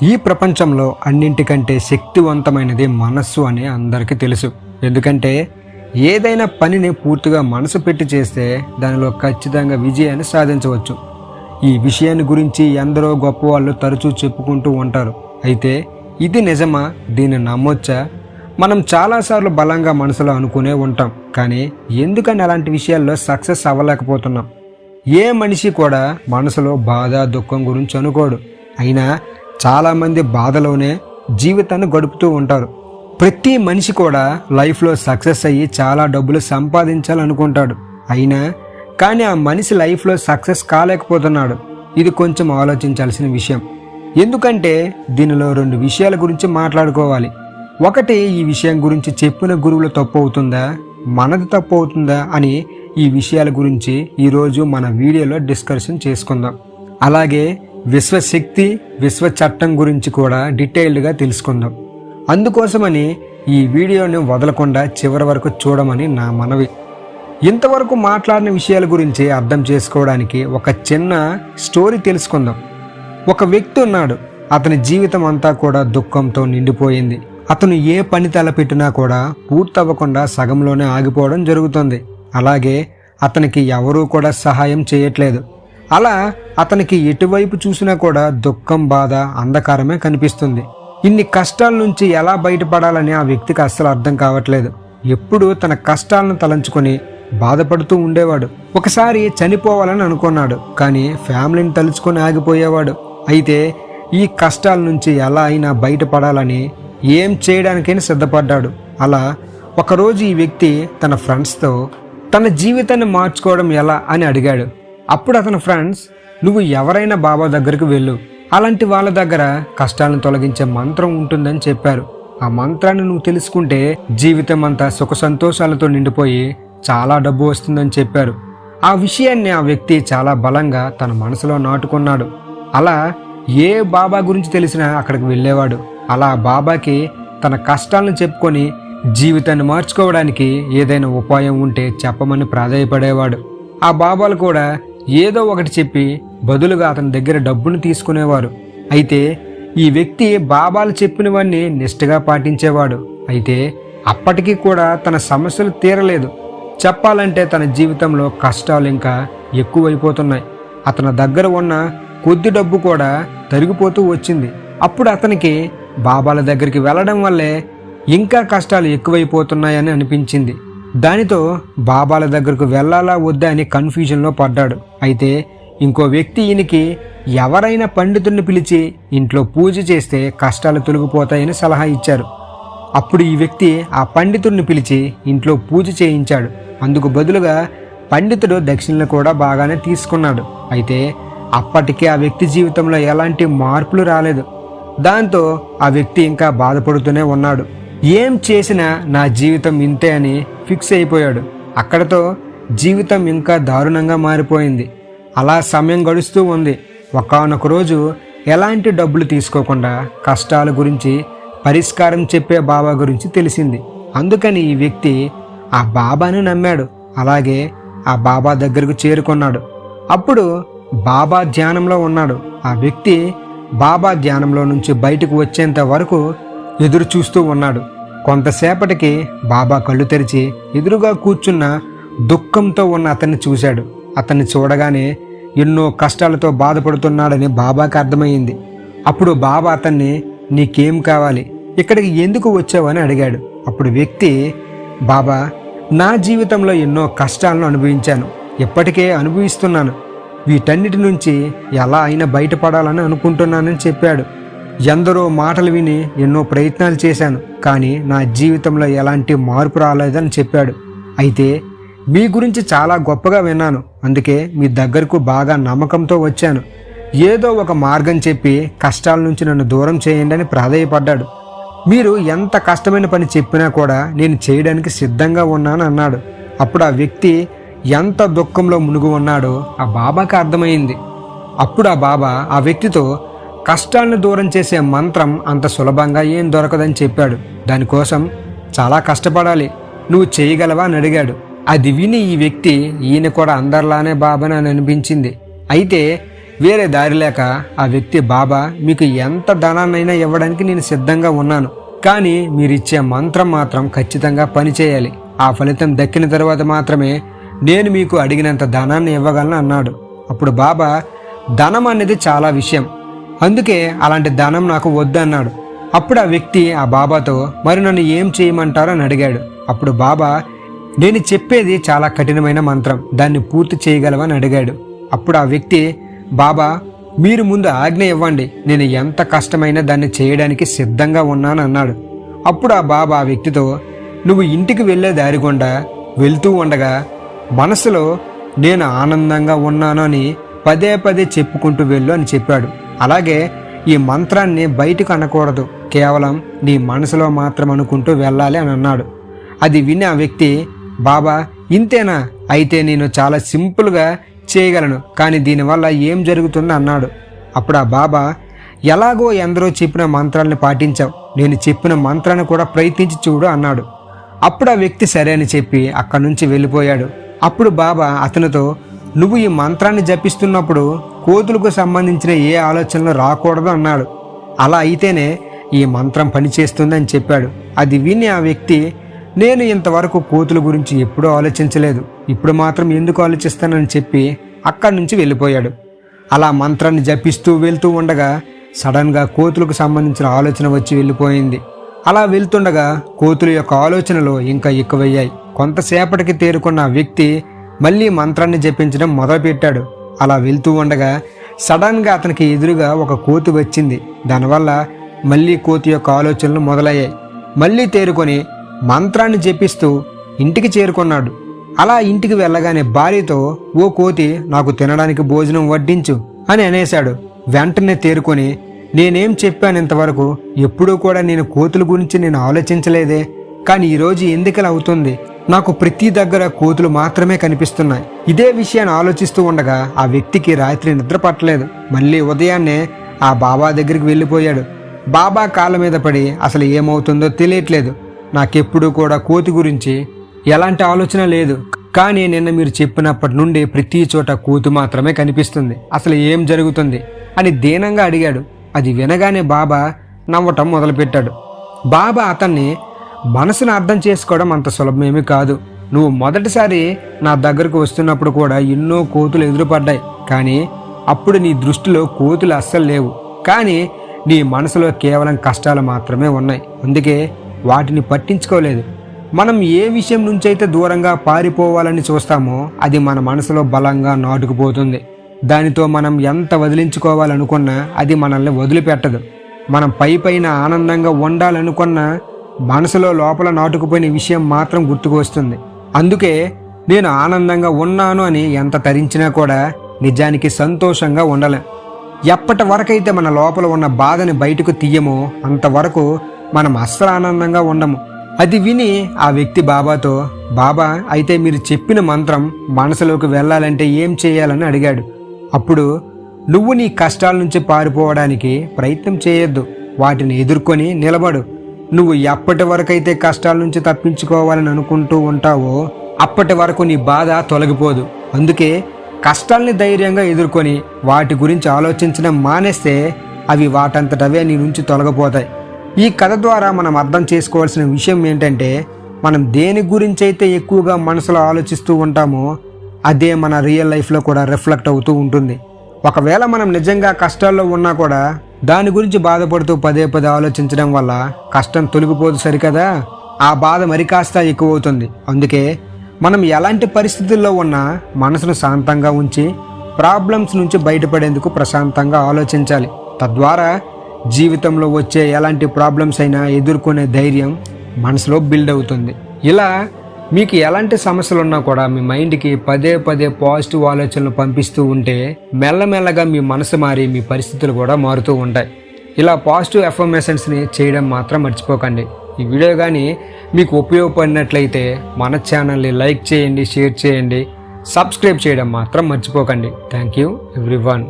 ఈ ప్రపంచంలో అన్నింటికంటే శక్తివంతమైనది మనస్సు అని అందరికీ తెలుసు. ఎందుకంటే ఏదైనా పనిని పూర్తిగా మనసు పెట్టి చేస్తే దానిలో ఖచ్చితంగా విజయాన్ని సాధించవచ్చు. ఈ విషయాన్ని గురించి ఎందరో గొప్ప వాళ్ళు తరచూ చెప్పుకుంటూ ఉంటారు. అయితే ఇది నిజమా? దీన్ని నమ్మొచ్చా? మనం చాలాసార్లు బలంగా మనసులో అనుకునే ఉంటాం, కానీ ఎందుకని అలాంటి విషయాల్లో సక్సెస్ అవ్వలేకపోతున్నాం? ఏ మనిషి కూడా మనసులో బాధ దుఃఖం గురించి అనుకోడు. అయినా చాలామంది బాధలోనే జీవితాన్ని గడుపుతూ ఉంటారు. ప్రతి మనిషి కూడా లైఫ్లో సక్సెస్ అయ్యి చాలా డబ్బులు సంపాదించాలనుకుంటాడు. కానీ ఆ మనిషి లైఫ్లో సక్సెస్ కాలేకపోతున్నాడు. ఇది కొంచెం ఆలోచించాల్సిన విషయం. ఎందుకంటే దీనిలో రెండు విషయాల గురించి మాట్లాడుకోవాలి. ఒకటి, ఈ విషయం గురించి చెప్పిన గురువులు తప్పు అవుతుందా, మనది తప్పు అవుతుందా అని ఈ విషయాల గురించి ఈరోజు మన వీడియోలో డిస్కషన్ చేసుకుందాం. అలాగే విశ్వశక్తి, విశ్వ చట్టం గురించి కూడా డీటెయిల్డ్గా తెలుసుకుందాం. అందుకోసమని ఈ వీడియోని వదలకుండా చివరి వరకు చూడమని నా మనవి. ఇంతవరకు మాట్లాడిన విషయాల గురించి అర్థం చేసుకోవడానికి ఒక చిన్న స్టోరీ తెలుసుకుందాం. ఒక వ్యక్తి ఉన్నాడు. అతని జీవితం అంతా కూడా దుఃఖంతో నిండిపోయింది. అతను ఏ పని తలపెట్టినా కూడా పూర్తవ్వకుండా సగంలోనే ఆగిపోవడం జరుగుతుంది. అలాగే అతనికి ఎవరూ కూడా సహాయం చేయట్లేదు. అలా అతనికి ఎటువైపు చూసినా కూడా దుఃఖం, బాధ, అంధకారమే కనిపిస్తుంది. ఇన్ని కష్టాల నుంచి ఎలా బయటపడాలని ఆ వ్యక్తికి అస్సలు అర్థం కావట్లేదు. ఎప్పుడూ తన కష్టాలను తలంచుకొని బాధపడుతూ ఉండేవాడు. ఒకసారి చనిపోవాలని అనుకున్నాడు, కానీ ఫ్యామిలీని తలుచుకొని ఆగిపోయేవాడు. అయితే ఈ కష్టాల నుంచి ఎలా అయినా బయటపడాలని ఏం చేయడానికైనా సిద్ధపడ్డాడు. అలా ఒకరోజు ఈ వ్యక్తి తన ఫ్రెండ్స్తో తన జీవితాన్ని మార్చుకోవడం ఎలా అని అడిగాడు. అప్పుడు అతని ఫ్రెండ్స్, నువ్వు ఎవరైనా బాబా దగ్గరికి వెళ్ళు, అలాంటి వాళ్ళ దగ్గర కష్టాలను తొలగించే మంత్రం ఉంటుందని చెప్పారు. ఆ మంత్రాన్ని నువ్వు తెలుసుకుంటే జీవితం అంతా సుఖ సంతోషాలతో నిండిపోయి చాలా డబ్బు వస్తుందని చెప్పారు. ఆ విషయాన్ని ఆ వ్యక్తి చాలా బలంగా తన మనసులో నాటుకున్నాడు. అలా ఏ బాబా గురించి తెలిసినా అక్కడికి వెళ్ళేవాడు. అలా బాబాకి తన కష్టాలను చెప్పుకొని జీవితాన్ని మార్చుకోవడానికి ఏదైనా ఉపాయం ఉంటే చెప్పమని ప్రాధాయపడేవాడు. ఆ బాబాలు కూడా ఏదో ఒకటి చెప్పి బదులుగా అతని దగ్గర డబ్బును తీసుకునేవారు. అయితే ఈ వ్యక్తి బాబాలు చెప్పినవన్నీ నిష్ఠగా పాటించేవాడు. అయితే అప్పటికీ కూడా తన సమస్యలు తీరలేదు. చెప్పాలంటే తన జీవితంలో కష్టాలు ఇంకా ఎక్కువైపోతున్నాయి. అతని దగ్గర ఉన్న కొద్ది డబ్బు కూడా తరిగిపోతూ వచ్చింది. అప్పుడు అతనికి బాబాల దగ్గరికి వెళ్ళడం వల్లే ఇంకా కష్టాలు ఎక్కువైపోతున్నాయని అనిపించింది. దానితో బాబాల దగ్గరకు వెళ్ళాలా వద్దా అని కన్ఫ్యూజన్లో పడ్డాడు. అయితే ఇంకో వ్యక్తి ఈయనకి ఎవరైనా పండితుడిని పిలిచి ఇంట్లో పూజ చేస్తే కష్టాలు తొలగిపోతాయని సలహా ఇచ్చారు. అప్పుడు ఈ వ్యక్తి ఆ పండితుడిని పిలిచి ఇంట్లో పూజ చేయించాడు. అందుకు బదులుగా పండితుడు దక్షిణలు కూడా బాగానే తీసుకున్నాడు. అయితే అప్పటికే ఆ వ్యక్తి జీవితంలో ఎలాంటి మార్పులు రాలేదు. దాంతో ఆ వ్యక్తి ఇంకా బాధపడుతూనే ఉన్నాడు. ఏం చేసినా నా జీవితం ఇంతే అని ఫిక్స్ అయిపోయాడు. అక్కడతో జీవితం ఇంకా దారుణంగా మారిపోయింది. అలా సమయం గడుస్తూ ఉంది. ఒకానొక రోజు ఎలాంటి డబ్బులు తీసుకోకుండా కష్టాల గురించి పరిష్కారం చెప్పే బాబా గురించి తెలిసింది. అందుకని ఈ వ్యక్తి ఆ బాబాను నమ్మాడు. అలాగే ఆ బాబా దగ్గరకు చేరుకున్నాడు. అప్పుడు బాబా ధ్యానంలో ఉన్నాడు. ఆ వ్యక్తి బాబా ధ్యానంలో నుంచి బయటకు వచ్చేంత వరకు ఎదురు చూస్తూ ఉన్నాడు. కొంతసేపటికి బాబా కళ్ళు తెరిచి ఎదురుగా కూర్చున్న దుఃఖంతో ఉన్న అతన్ని చూశాడు. అతన్ని చూడగానే ఎన్నో కష్టాలతో బాధపడుతున్నాడని బాబాకి అర్థమైంది. అప్పుడు బాబా అతన్ని, నీకేం కావాలి, ఇక్కడికి ఎందుకు వచ్చావని అడిగాడు. అప్పుడు వ్యక్తి, బాబా, నా జీవితంలో ఎన్నో కష్టాలను అనుభవించాను, ఇప్పటికే అనుభవిస్తున్నాను. వీటన్నిటి నుంచి ఎలా అయినా బయటపడాలని అనుకుంటున్నానని చెప్పాడు. ఎందరో మాటలు విని ఎన్నో ప్రయత్నాలు చేశాను, కానీ నా జీవితంలో ఎలాంటి మార్పు రాలేదని చెప్పాడు. అయితే మీ గురించి చాలా గొప్పగా విన్నాను, అందుకే మీ దగ్గరకు బాగా నమ్మకంతో వచ్చాను. ఏదో ఒక మార్గం చెప్పి కష్టాల నుంచి నన్ను దూరం చేయండి అని ప్రాధేయపడ్డాడు. మీరు ఎంత కష్టమైన పని చెప్పినా కూడా నేను చేయడానికి సిద్ధంగా ఉన్నాను అన్నాడు. అప్పుడు ఆ వ్యక్తి ఎంత దుఃఖంలో మునిగి ఉన్నాడో ఆ బాబాకి అర్థమైంది. అప్పుడు ఆ బాబా ఆ వ్యక్తితో కష్టాలను దూరం చేసే మంత్రం అంత సులభంగా ఏం దొరకదని చెప్పాడు. దానికోసం చాలా కష్టపడాలి, నువ్వు చేయగలవా అని అడిగాడు. అది విని ఈ వ్యక్తి, ఈయన కూడా అందరిలానే బాబాని అని అనిపించింది. అయితే వేరే దారి లేక ఆ వ్యక్తి, బాబా మీకు ఎంత ధనాన్నైనా ఇవ్వడానికి నేను సిద్ధంగా ఉన్నాను, కానీ మీరిచ్చే మంత్రం మాత్రం ఖచ్చితంగా పనిచేయాలి. ఆ ఫలితం దక్కిన తర్వాత మాత్రమే నేను మీకు అడిగినంత ధనాన్ని ఇవ్వగలను అన్నాడు. అప్పుడు బాబా, ధనం అనేది చాలా విషయం, అందుకే అలాంటి ధనం నాకు వద్దన్నాడు. అప్పుడు ఆ వ్యక్తి ఆ బాబాతో, మరి నన్ను ఏం చేయమంటారో అని అడిగాడు. అప్పుడు బాబా, నేను చెప్పేది చాలా కఠినమైన మంత్రం, దాన్ని పూర్తి చేయగలవని అడిగాడు. అప్పుడు ఆ వ్యక్తి, బాబా మీరు ముందు ఆజ్ఞ ఇవ్వండి, నేను ఎంత కష్టమైనా దాన్ని చేయడానికి సిద్ధంగా ఉన్నాను అన్నాడు. అప్పుడు ఆ బాబా ఆ వ్యక్తితో, నువ్వు ఇంటికి వెళ్ళే దారి గుండా వెళ్తూ ఉండగా మనసులో నేను ఆనందంగా ఉన్నాను అని పదే పదే చెప్పుకుంటూ వెళ్ళు అని చెప్పాడు. అలాగే ఈ మంత్రాన్ని బయటకు అనకూడదు, కేవలం నీ మనసులో మాత్రం అనుకుంటూ వెళ్ళాలి అని అన్నాడు. అది విని ఆ వ్యక్తి, బాబా ఇంతేనా, అయితే నేను చాలా సింపుల్గా చేయగలను, కానీ దీనివల్ల ఏం జరుగుతుంది అన్నాడు. అప్పుడు ఆ బాబా, ఎలాగో ఎందరో చెప్పిన మంత్రాలను పాటించావు, నేను చెప్పిన మంత్రాన్ని కూడా ప్రయత్నించి చూడు అన్నాడు. అప్పుడు ఆ వ్యక్తి సరే అని చెప్పి అక్కడి నుంచి వెళ్ళిపోయాడు. అప్పుడు బాబా అతనితో, నువ్వు ఈ మంత్రాన్ని జపిస్తున్నప్పుడు కోతులకు సంబంధించిన ఏ ఆలోచనలు రాకూడదు అన్నాడు. అలా అయితేనే ఈ మంత్రం పనిచేస్తుందని చెప్పాడు. అది విని ఆ వ్యక్తి, నేను ఇంతవరకు కోతుల గురించి ఎప్పుడూ ఆలోచించలేదు, ఇప్పుడు మాత్రం ఎందుకు ఆలోచిస్తానని చెప్పి అక్కడి నుంచి వెళ్ళిపోయాడు. అలా మంత్రాన్ని జపిస్తూ వెళ్తూ ఉండగా సడన్గా కోతులకు సంబంధించిన ఆలోచన వచ్చి వెళ్ళిపోయింది. అలా వెళ్తుండగా కోతుల యొక్క ఆలోచనలు ఇంకా ఎక్కువయ్యాయి. కొంతసేపటికి తేరుకున్న ఆ వ్యక్తి మళ్ళీ మంత్రాన్ని జపించడం మొదలుపెట్టాడు. అలా వెళ్తూ ఉండగా సడన్గా అతనికి ఎదురుగా ఒక కోతి వచ్చింది. దానివల్ల మళ్ళీ కోతి యొక్క ఆలోచనలు మొదలయ్యాయి. మళ్ళీ తేరుకొని మంత్రాన్ని జపిస్తూ ఇంటికి చేరుకున్నాడు. అలా ఇంటికి వెళ్ళగానే భార్యతో, ఓ కోతి, నాకు తినడానికి భోజనం వడ్డించు అని అనేశాడు. వెంటనే తేరుకొని, నేనేం చెప్పాను ఇంతవరకు, ఎప్పుడూ కూడా నేను కోతుల గురించి నేను ఆలోచించలేదే, కానీ ఈరోజు ఎందుకలా అవుతుంది, నాకు ప్రతి దగ్గర కోతులు మాత్రమే కనిపిస్తున్నాయి. ఇదే విషయాన్ని ఆలోచిస్తూ ఉండగా ఆ వ్యక్తికి రాత్రి నిద్ర పట్టలేదు. మళ్ళీ ఉదయాన్నే ఆ బాబా దగ్గరికి వెళ్ళిపోయాడు. బాబా కాళ్ళ మీద పడి, అసలు ఏమవుతుందో తెలియట్లేదు, నాకెప్పుడు కూడా కోతి గురించి ఎలాంటి ఆలోచన లేదు, కానీ నిన్న మీరు చెప్పినప్పటి నుండి ప్రతి చోట కోతి మాత్రమే కనిపిస్తుంది, అసలు ఏం జరుగుతుంది అని దీనంగా అడిగాడు. అది వినగానే బాబా నవ్వటం మొదలుపెట్టాడు. బాబా అతన్ని, మనసును అర్థం చేసుకోవడం అంత సులభమేమీ కాదు, నువ్వు మొదటిసారి నా దగ్గరకు వస్తున్నప్పుడు కూడా ఎన్నో కోతులు ఎదురుపడ్డాయి, కానీ అప్పుడు నీ దృష్టిలో కోతులు అస్సలు లేవు, కానీ నీ మనసులో కేవలం కష్టాలు మాత్రమే ఉన్నాయి, అందుకే వాటిని పట్టించుకోలేదు. మనం ఏ విషయం నుంచైతే దూరంగా పారిపోవాలని చూస్తామో అది మన మనసులో బలంగా నాటుకుపోతుంది. దానితో మనం ఎంత వదిలించుకోవాలనుకున్నా అది మనల్ని వదిలిపెట్టదు. మనం పైన ఆనందంగా ఉండాలనుకున్నా మనసులో లోపల నాటుకుపోయిన విషయం మాత్రం గుర్తుకు వస్తుంది. అందుకే నేను ఆనందంగా ఉన్నాను అని ఎంత తరించినా కూడా నిజానికి సంతోషంగా ఉండలేం. ఎప్పటి వరకైతే మన లోపల ఉన్న బాధని బయటకు తీయమో అంతవరకు మనం అస్సలు ఆనందంగా ఉండము. అది విని ఆ వ్యక్తి బాబాతో, బాబా అయితే మీరు చెప్పిన మంత్రం మనసులోకి వెళ్ళాలంటే ఏం చేయాలని అడిగాడు. అప్పుడు, నువ్వు నీ కష్టాల నుంచి పారిపోవడానికి ప్రయత్నం చేయొద్దు, వాటిని ఎదుర్కొని నిలబడు. నువ్వు ఎప్పటి వరకైతే కష్టాల నుంచి తప్పించుకోవాలని అనుకుంటూ ఉంటావో అప్పటి వరకు నీ బాధ తొలగిపోదు. అందుకే కష్టాల్ని ధైర్యంగా ఎదుర్కొని వాటి గురించి ఆలోచించడం మానేస్తే అవి వాటంతటవే నీ నుంచి తొలగిపోతాయి. ఈ కథ ద్వారా మనం అర్థం చేసుకోవాల్సిన విషయం ఏంటంటే, మనం దేని గురించి అయితే ఎక్కువగా మనసులో ఆలోచిస్తూ ఉంటామో అదే మన రియల్ లైఫ్లో కూడా రిఫ్లెక్ట్ అవుతూ ఉంటుంది. ఒకవేళ మనం నిజంగా కష్టాల్లో ఉన్నా కూడా దాని గురించి బాధపడుతూ పదే ఆలోచించడం వల్ల కష్టం తొలగిపోదు సరికదా, ఆ బాధ మరి కాస్త ఎక్కువ అవుతుంది. అందుకే మనం ఎలాంటి పరిస్థితుల్లో ఉన్నా మనసును శాంతంగా ఉంచి ప్రాబ్లమ్స్ నుంచి బయటపడేందుకు ప్రశాంతంగా ఆలోచించాలి. తద్వారా జీవితంలో వచ్చే ఎలాంటి ప్రాబ్లమ్స్ అయినా ఎదుర్కొనే ధైర్యం మనసులో బిల్డ్ అవుతుంది. ఇలా మీకు ఎలాంటి సమస్యలు ఉన్నా కూడా మీ మైండ్కి పదే పాజిటివ్ ఆలోచనలు పంపిస్తూ ఉంటే మెల్లమెల్లగా మీ మనసు మారి మీ పరిస్థితులు కూడా మారుతూ ఉంటాయి. ఇలా పాజిటివ్ ఎఫర్మేషన్స్ని చేయడం మాత్రం మర్చిపోకండి. ఈ వీడియో కానీ మీకు ఉపయోగపడినట్లయితే మన ఛానల్ని లైక్ చేయండి, షేర్ చేయండి, సబ్స్క్రైబ్ చేయడం మాత్రం మర్చిపోకండి. Thank you everyone.